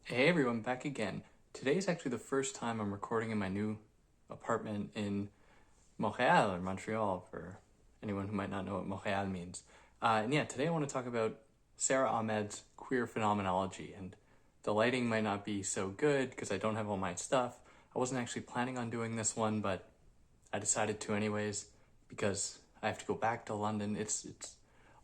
Hey everyone, back again. Today is actually the first time I'm recording in my new apartment in Montreal, or Montreal, for anyone who might not know what Montreal means. Today I want to talk about Sara Ahmed's Queer Phenomenology, and the lighting might not be so good because I don't have all my stuff. I wasn't actually planning on doing this one, but I decided to anyways because I have to go back to London. It's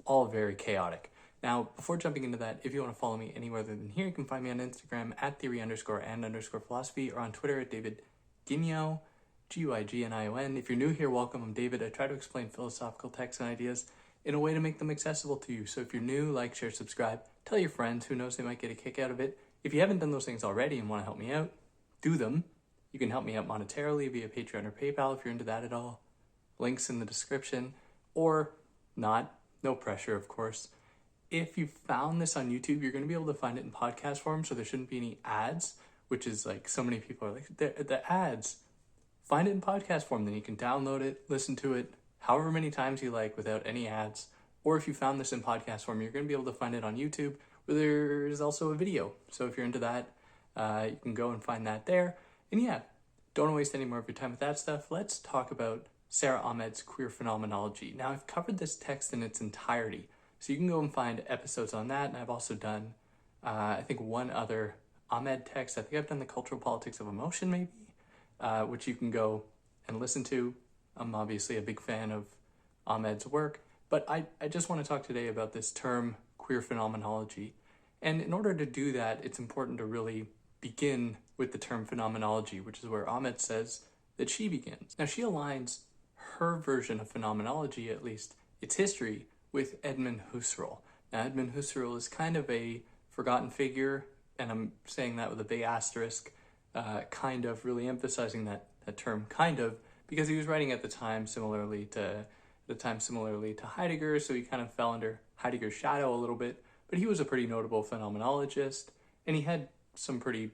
all very chaotic. Now, before jumping into that, if you want to follow me anywhere other than here, you can find me on Instagram at theory_and_philosophy or on Twitter at David Guignon, Guignion. If you're new here, welcome. I'm David. I try to explain philosophical texts and ideas in a way to make them accessible to you. So if you're new, like, share, subscribe, tell your friends. Who knows, they might get a kick out of it. If you haven't done those things already and want to help me out, do them. You can help me out monetarily via Patreon or PayPal if you're into that at all. Links in the description, or not. No pressure, of course. If you found this on YouTube, you're going to be able to find it in podcast form, so there shouldn't be any ads, which is like so many people are like, the ads. Find it in podcast form, then you can download it, listen to it however many times you like without any ads. Or if you found this in podcast form, you're going to be able to find it on YouTube, where there's also a video. So if you're into that, you can go and find that there. And yeah, don't want to waste any more of your time with that stuff. Let's talk about Sara Ahmed's Queer Phenomenology. Now, I've covered this text in its entirety, so you can go and find episodes on that, and I've also done, I think, one other Ahmed text. I think I've done the Cultural Politics of Emotion, maybe, which you can go and listen to. I'm obviously a big fan of Ahmed's work, but I just want to talk today about this term, queer phenomenology. And in order to do that, it's important to really begin with the term phenomenology, which is where Ahmed says that she begins. Now, she aligns her version of phenomenology, at least its history, with Edmund Husserl. Now, Edmund Husserl is kind of a forgotten figure, and I'm saying that with a big asterisk, kind of really emphasizing that term kind of, because he was writing at the time similarly to Heidegger, so he kind of fell under Heidegger's shadow a little bit, but he was a pretty notable phenomenologist, and he had some pretty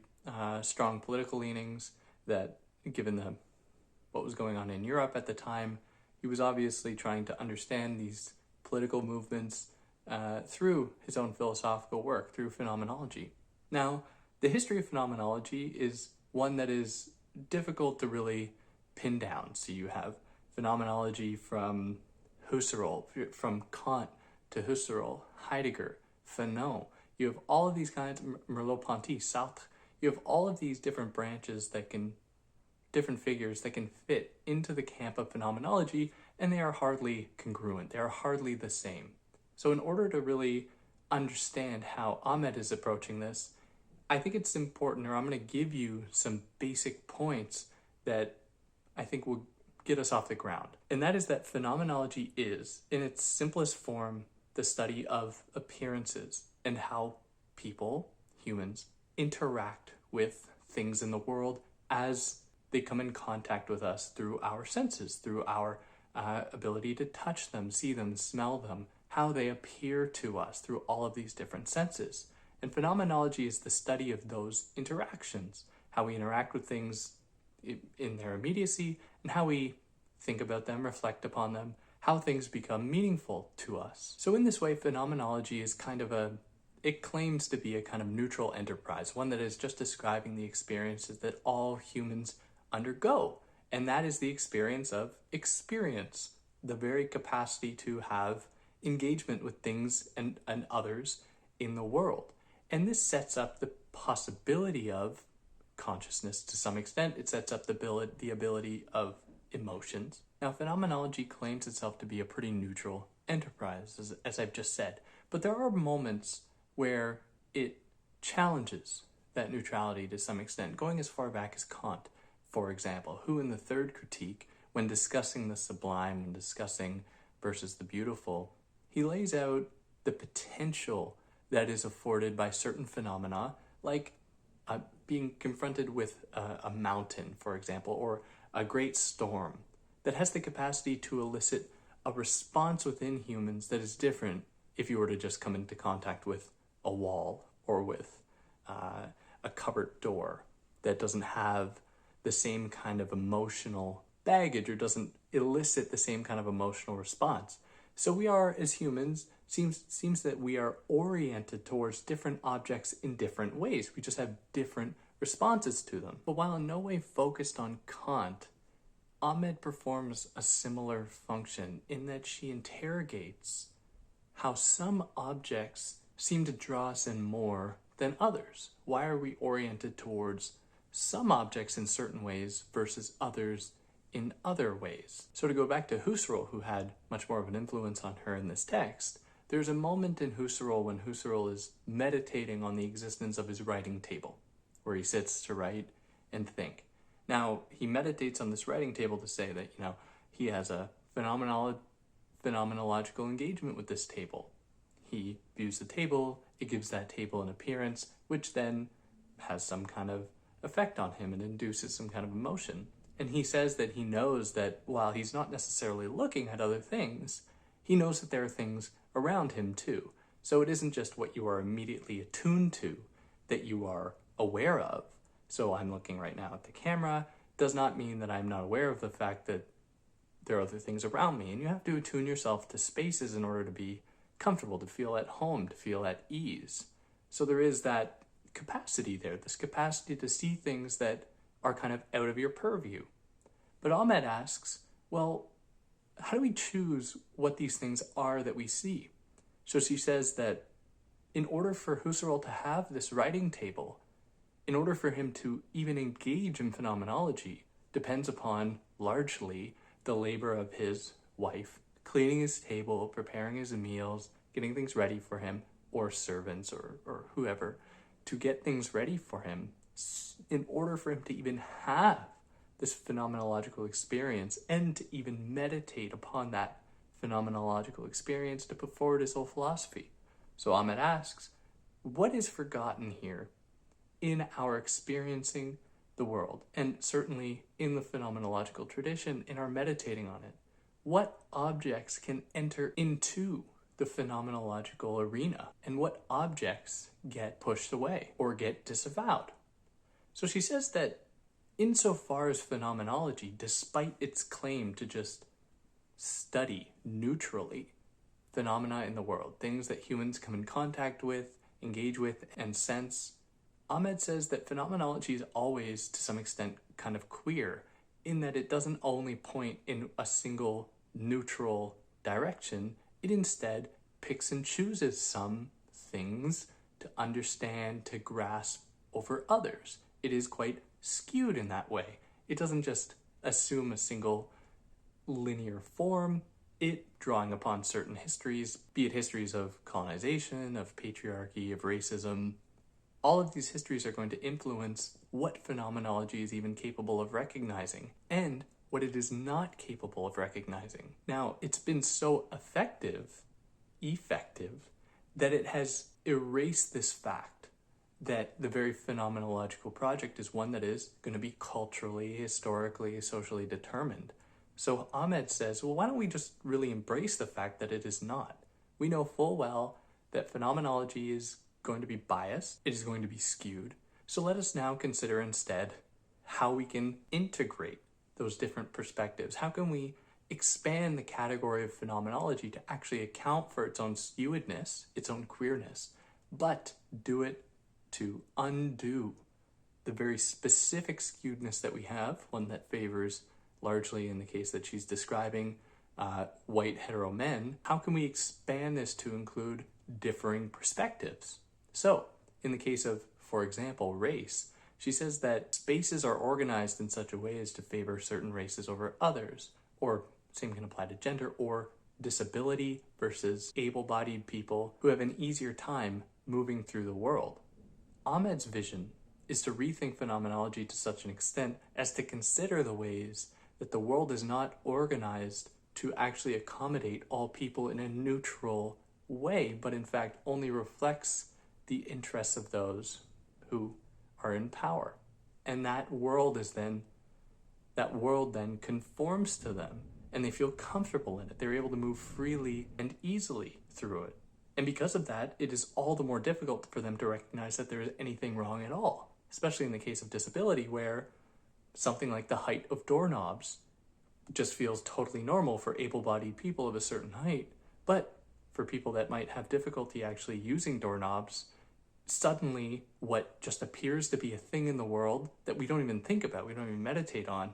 strong political leanings that, given what was going on in Europe at the time, he was obviously trying to understand these political movements through his own philosophical work, through phenomenology. Now, the history of phenomenology is one that is difficult to really pin down. So you have phenomenology from Husserl, from Kant to Husserl, Heidegger, Fanon. You have all of these kinds, Merleau-Ponty, Sartre. You have all of these different branches different figures that can fit into the camp of phenomenology, and they are hardly congruent. They are hardly the same. So in order to really understand how Ahmed is approaching this, I think it's important, or I'm going to give you some basic points that I think will get us off the ground. And that is that phenomenology is, in its simplest form, the study of appearances and how people, humans, interact with things in the world as they come in contact with us through our senses, through our ability to touch them, see them, smell them, how they appear to us through all of these different senses. And phenomenology is the study of those interactions, how we interact with things in their immediacy, and how we think about them, reflect upon them, how things become meaningful to us. So in this way, phenomenology is it claims to be a kind of neutral enterprise, one that is just describing the experiences that all humans undergo. And that is the experience of experience, the very capacity to have engagement with things and others in the world. And this sets up the possibility of consciousness to some extent. It sets up the ability of emotions. Now, phenomenology claims itself to be a pretty neutral enterprise, as I've just said. But there are moments where it challenges that neutrality to some extent, going as far back as Kant, for example, who in the third critique, when discussing the sublime, when discussing versus the beautiful, he lays out the potential that is afforded by certain phenomena, like being confronted with a mountain, for example, or a great storm, that has the capacity to elicit a response within humans that is different if you were to just come into contact with a wall or with a cupboard door that doesn't have the same kind of emotional baggage or doesn't elicit the same kind of emotional response. So we are, as humans, seems that we are oriented towards different objects in different ways. We just have different responses to them. But while in no way focused on Kant, Ahmed performs a similar function in that she interrogates how some objects seem to draw us in more than others. Why are we oriented towards some objects in certain ways versus others in other ways? So to go back to Husserl, who had much more of an influence on her in this text, there's a moment in Husserl when Husserl is meditating on the existence of his writing table, where he sits to write and think. Now, he meditates on this writing table to say that, he has a phenomenological engagement with this table. He views the table, it gives that table an appearance, which then has some kind of effect on him and induces some kind of emotion. And he says that he knows that while he's not necessarily looking at other things, he knows that there are things around him too. So it isn't just what you are immediately attuned to that you are aware of. So I'm looking right now at the camera, does not mean that I'm not aware of the fact that there are other things around me. And you have to attune yourself to spaces in order to be comfortable, to feel at home, to feel at ease. So there is that capacity there, this capacity to see things that are kind of out of your purview. But Ahmed asks, well, how do we choose what these things are that we see? So she says that in order for Husserl to have this writing table, in order for him to even engage in phenomenology, depends upon largely the labor of his wife, cleaning his table, preparing his meals, getting things ready for him, or servants or whoever, to get things ready for him in order for him to even have this phenomenological experience and to even meditate upon that phenomenological experience to put forward his whole philosophy. So Ahmed asks, what is forgotten here in our experiencing the world, and certainly in the phenomenological tradition, in our meditating on it? What objects can enter into the phenomenological arena, and what objects get pushed away or get disavowed? So she says that insofar as phenomenology, despite its claim to just study neutrally phenomena in the world, things that humans come in contact with, engage with, and sense, Ahmed says that phenomenology is always, to some extent, kind of queer, in that it doesn't only point in a single neutral direction, it instead picks and chooses some things to understand, to grasp over others. It is quite skewed in that way. It doesn't just assume a single linear form, it drawing upon certain histories, be it histories of colonization, of patriarchy, of racism. All of these histories are going to influence what phenomenology is even capable of recognizing and what it is not capable of recognizing. Now, it's been so effective, that it has erased this fact that the very phenomenological project is one that is going to be culturally, historically, socially determined. So Ahmed says, well, why don't we just really embrace the fact that it is not? We know full well that phenomenology is going to be biased, it is going to be skewed. So let us now consider instead how we can integrate those different perspectives. How can we expand the category of phenomenology to actually account for its own skewedness, its own queerness, but do it to undo the very specific skewedness that we have, one that favors, largely in the case that she's describing, white hetero men. How can we expand this to include differing perspectives? So, in the case of, for example, race, she says that spaces are organized in such a way as to favor certain races over others, or same can apply to gender, or disability versus able-bodied people who have an easier time moving through the world. Ahmed's vision is to rethink phenomenology to such an extent as to consider the ways that the world is not organized to actually accommodate all people in a neutral way, but in fact only reflects the interests of those who are in power. And that world then conforms to them, and they feel comfortable in it. They're able to move freely and easily through it. And because of that, it is all the more difficult for them to recognize that there is anything wrong at all, especially in the case of disability, where something like the height of doorknobs just feels totally normal for able-bodied people of a certain height. But for people that might have difficulty actually using doorknobs, suddenly what just appears to be a thing in the world that we don't even think about, we don't even meditate on,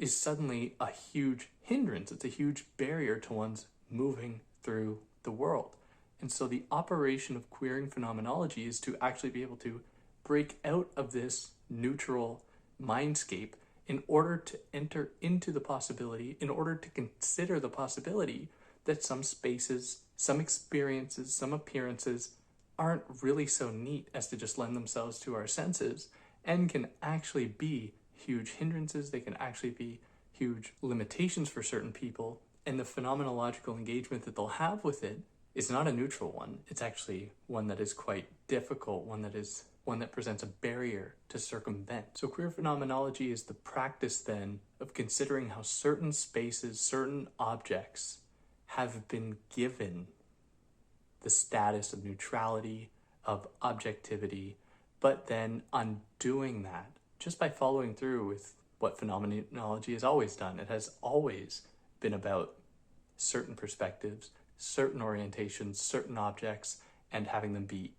is suddenly a huge hindrance. It's a huge barrier to one's moving through the world. And so the operation of queering phenomenology is to actually be able to break out of this neutral mindscape in order to enter into the possibility, in order to consider the possibility that some spaces, some experiences, some appearances aren't really so neat as to just lend themselves to our senses and can actually be huge hindrances. They can actually be huge limitations for certain people. And the phenomenological engagement that they'll have with it is not a neutral one. It's actually one that is quite difficult, one that presents a barrier to circumvent. So queer phenomenology is the practice then of considering how certain spaces, certain objects have been given the status of neutrality, of objectivity, but then undoing that just by following through with what phenomenology has always done. It has always been about certain perspectives, certain orientations, certain objects, and having them be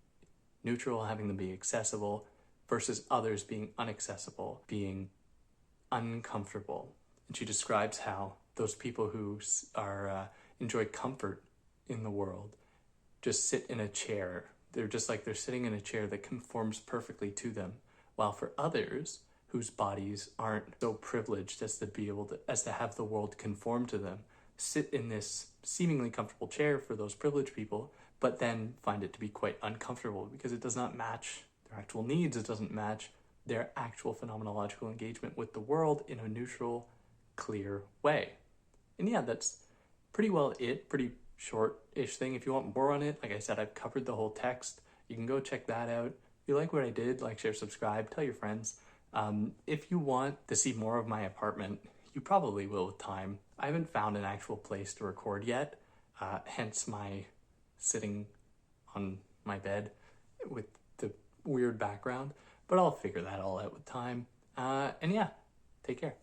neutral, having them be accessible, versus others being inaccessible, being uncomfortable. And she describes how those people who enjoy comfort in the world just sit in a chair. They're just like they're sitting in a chair that conforms perfectly to them. While for others whose bodies aren't so privileged as to have the world conform to them, sit in this seemingly comfortable chair for those privileged people, but then find it to be quite uncomfortable because it does not match their actual needs. It doesn't match their actual phenomenological engagement with the world in a neutral, clear way. And yeah, that's pretty well it. Pretty short-ish thing. If you want more on it, like I said, I've covered the whole text. You can go check that out. If you like what I did, like, share, subscribe, tell your friends. If you want to see more of my apartment, you probably will with time. I haven't found an actual place to record yet, hence my sitting on my bed with the weird background, but I'll figure that all out with time. And yeah, take care.